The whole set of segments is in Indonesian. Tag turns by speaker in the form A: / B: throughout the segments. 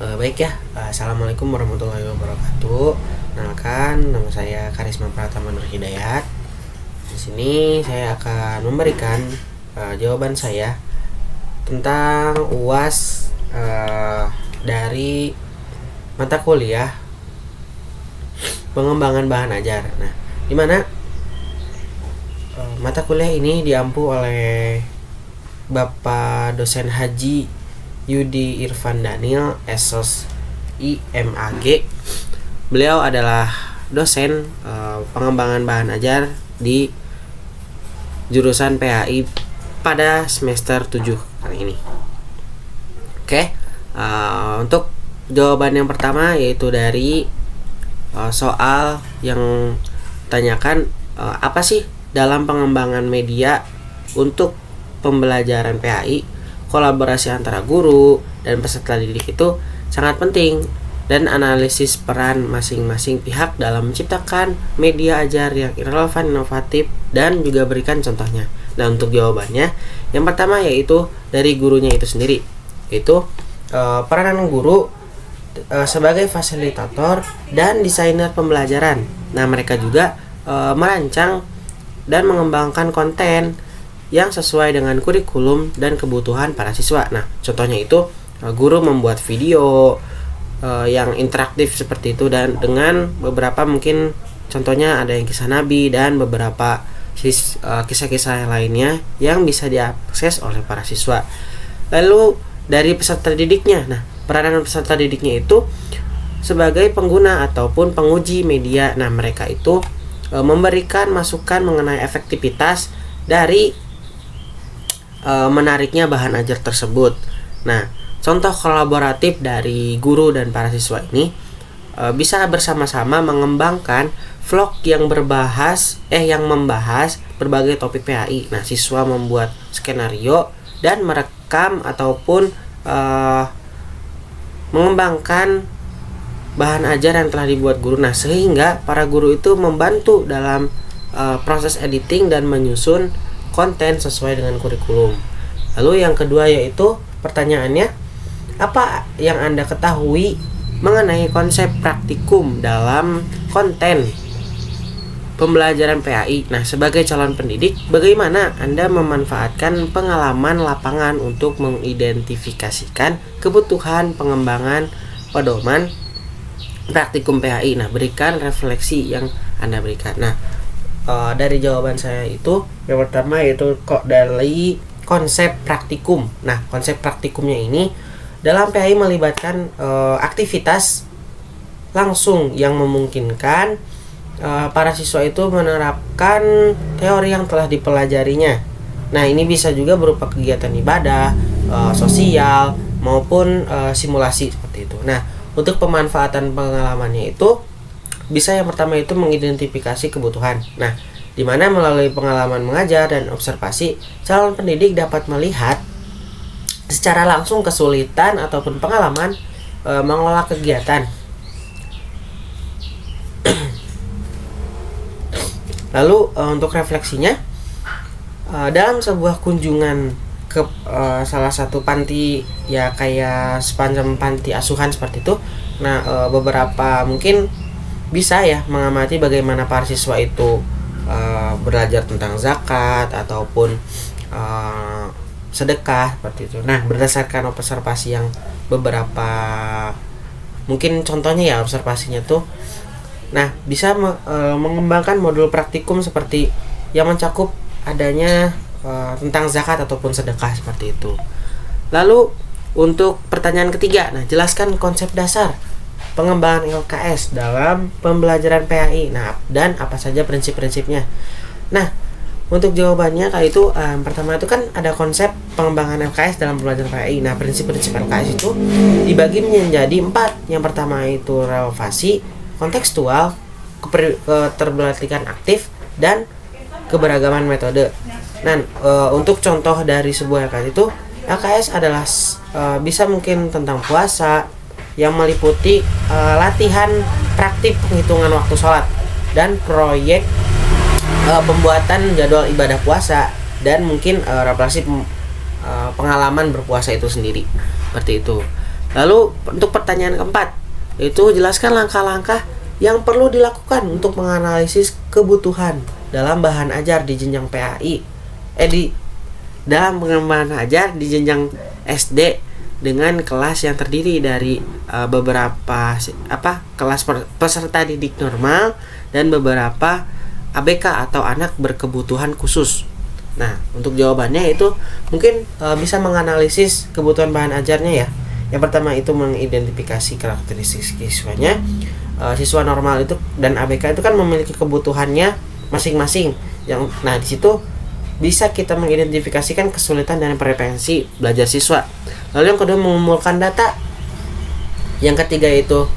A: Baik ya, Assalamualaikum warahmatullahi wabarakatuh. Kenalkan, nama saya Karisma Pratama Nur Hidayat. Di sini saya akan memberikan jawaban saya tentang UAS dari mata kuliah pengembangan bahan ajar. Nah, di mana mata kuliah ini diampu oleh Bapak dosen Haji Yudi Irfan Daniel Esos IMAG. Beliau adalah dosen pengembangan bahan ajar di jurusan PAI pada semester 7 kali ini. Oke, untuk jawaban yang pertama yaitu dari soal yang tanyakan apa sih dalam pengembangan media untuk pembelajaran PAI. Kolaborasi antara guru dan peserta didik itu sangat penting, dan analisis peran masing-masing pihak dalam menciptakan media ajar yang relevan, inovatif, dan juga berikan contohnya. Nah, untuk jawabannya, yang pertama yaitu dari gurunya itu sendiri, yaitu peranan guru sebagai fasilitator dan desainer pembelajaran. Nah, mereka juga merancang dan mengembangkan konten yang sesuai dengan kurikulum dan kebutuhan para siswa. Nah, contohnya itu guru membuat video yang interaktif seperti itu, dan dengan beberapa mungkin contohnya ada yang kisah nabi dan beberapa kisah-kisah lainnya yang bisa diakses oleh para siswa. Lalu dari peserta didiknya, nah peranan peserta didiknya itu sebagai pengguna ataupun penguji media. Nah, mereka itu memberikan masukan mengenai efektivitas dari menariknya bahan ajar tersebut. Nah, contoh kolaboratif dari guru dan para siswa ini bisa bersama-sama mengembangkan vlog yang membahas berbagai topik PAI. Nah, siswa membuat skenario dan merekam ataupun mengembangkan bahan ajar yang telah dibuat guru. Nah, sehingga para guru itu membantu dalam proses editing dan menyusun konten sesuai dengan kurikulum. Lalu yang kedua yaitu pertanyaannya, apa yang Anda ketahui mengenai konsep praktikum dalam konten pembelajaran PAI? Nah, sebagai calon pendidik, bagaimana Anda memanfaatkan pengalaman lapangan untuk mengidentifikasikan kebutuhan pengembangan pedoman praktikum PAI? Nah, berikan refleksi yang Anda berikan. Nah, dari jawaban saya itu yang pertama yaitu dari konsep praktikum. Nah, konsep praktikumnya ini dalam PAI melibatkan aktivitas langsung yang memungkinkan para siswa itu menerapkan teori yang telah dipelajarinya. Nah, ini bisa juga berupa kegiatan ibadah, sosial maupun simulasi seperti itu. Nah, untuk pemanfaatan pengalamannya itu bisa yang pertama itu mengidentifikasi kebutuhan. Nah, di mana melalui pengalaman mengajar dan observasi, calon pendidik dapat melihat secara langsung kesulitan ataupun pengalaman mengelola kegiatan. Lalu untuk refleksinya, dalam sebuah kunjungan ke salah satu panti, ya kayak sepanjang panti asuhan seperti itu. Nah, beberapa mungkin bisa ya mengamati bagaimana para siswa itu belajar tentang zakat ataupun sedekah seperti itu. Nah, berdasarkan observasi yang beberapa mungkin contohnya ya observasinya tuh, nah bisa mengembangkan modul praktikum seperti yang mencakup adanya tentang zakat ataupun sedekah seperti itu. Lalu untuk pertanyaan ketiga, nah jelaskan konsep dasar pengembangan LKS dalam pembelajaran PAI. Nah, dan apa saja prinsip-prinsipnya. Nah, untuk jawabannya kayak itu pertama itu kan ada konsep pengembangan LKS dalam pembelajaran PAI. Nah, prinsip-prinsip LKS itu dibagi menjadi 4. Yang pertama itu relevasi, kontekstual, keterbalikan aktif, dan keberagaman metode. Nah, untuk contoh dari sebuah LKS itu, LKS adalah bisa mungkin tentang puasa, yang meliputi latihan praktik penghitungan waktu sholat dan proyek pembuatan jadwal ibadah puasa, dan mungkin refleksi pengalaman berpuasa itu sendiri seperti itu. Lalu untuk pertanyaan keempat, itu jelaskan langkah-langkah yang perlu dilakukan untuk menganalisis kebutuhan dalam bahan ajar di jenjang PAI. Dalam pengembangan ajar di jenjang SD dengan kelas yang terdiri dari beberapa kelas peserta didik normal dan beberapa ABK atau anak berkebutuhan khusus. Nah, untuk jawabannya itu mungkin bisa menganalisis kebutuhan bahan ajarnya ya. Yang pertama itu mengidentifikasi karakteristik siswanya. Siswa normal itu dan ABK itu kan memiliki kebutuhannya masing-masing. Nah, di situ bisa kita mengidentifikasikan kesulitan dan preferensi belajar siswa. Lalu yang kedua mengumpulkan data. Yang ketiga itu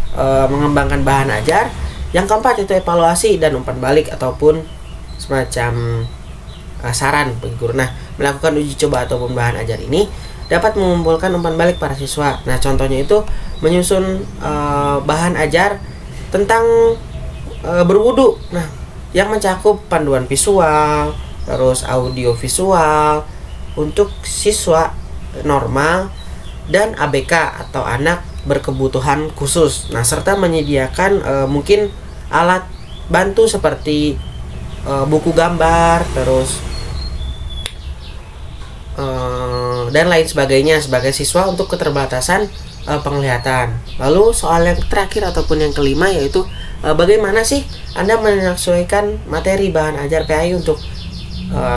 A: mengembangkan bahan ajar. Yang keempat itu evaluasi dan umpan balik ataupun semacam saran bagi guru. Nah, melakukan uji coba ataupun bahan ajar ini dapat mengumpulkan umpan balik para siswa. Nah, contohnya itu menyusun bahan ajar tentang berwudu. Nah, yang mencakup panduan visual, terus audio visual untuk siswa normal dan ABK atau anak berkebutuhan khusus. Nah, serta menyediakan mungkin alat bantu seperti buku gambar, terus dan lain sebagainya sebagai siswa untuk keterbatasan penglihatan. Lalu soal yang terakhir ataupun yang kelima yaitu bagaimana sih Anda menyesuaikan materi bahan ajar PAI untuk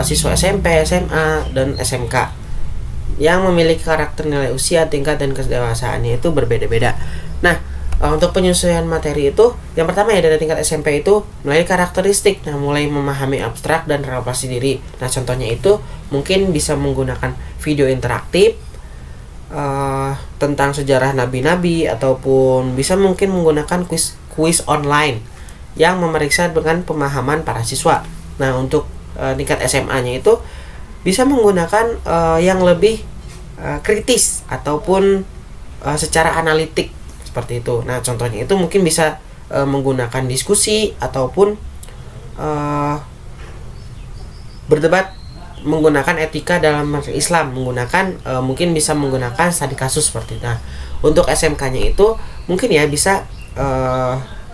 A: siswa SMP, SMA, dan SMK yang memiliki karakter nilai usia, tingkat, dan kedewasaannya itu berbeda-beda. Nah, untuk penyesuaian materi itu yang pertama ya dari tingkat SMP itu mulai karakteristik, nah mulai memahami abstrak dan relasi diri. Nah, contohnya itu mungkin bisa menggunakan video interaktif tentang sejarah nabi-nabi ataupun bisa mungkin menggunakan kuis online yang memeriksa dengan pemahaman para siswa. Nah, untuk tingkat SMA-nya itu bisa menggunakan yang lebih kritis ataupun secara analitik seperti itu. Nah, contohnya itu mungkin bisa menggunakan diskusi ataupun berdebat menggunakan etika dalam Islam, menggunakan mungkin bisa menggunakan studi kasus seperti itu. Nah, untuk SMK-nya itu mungkin ya bisa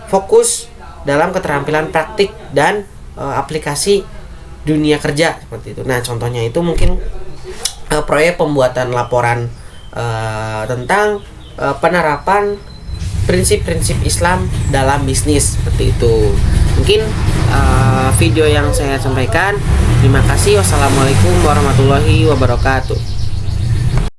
A: fokus dalam keterampilan praktik dan aplikasi dunia kerja seperti itu. Nah, contohnya itu mungkin proyek pembuatan laporan tentang penerapan prinsip-prinsip Islam dalam bisnis seperti itu. Mungkin video yang saya sampaikan. Terima kasih. Wassalamualaikum warahmatullahi wabarakatuh.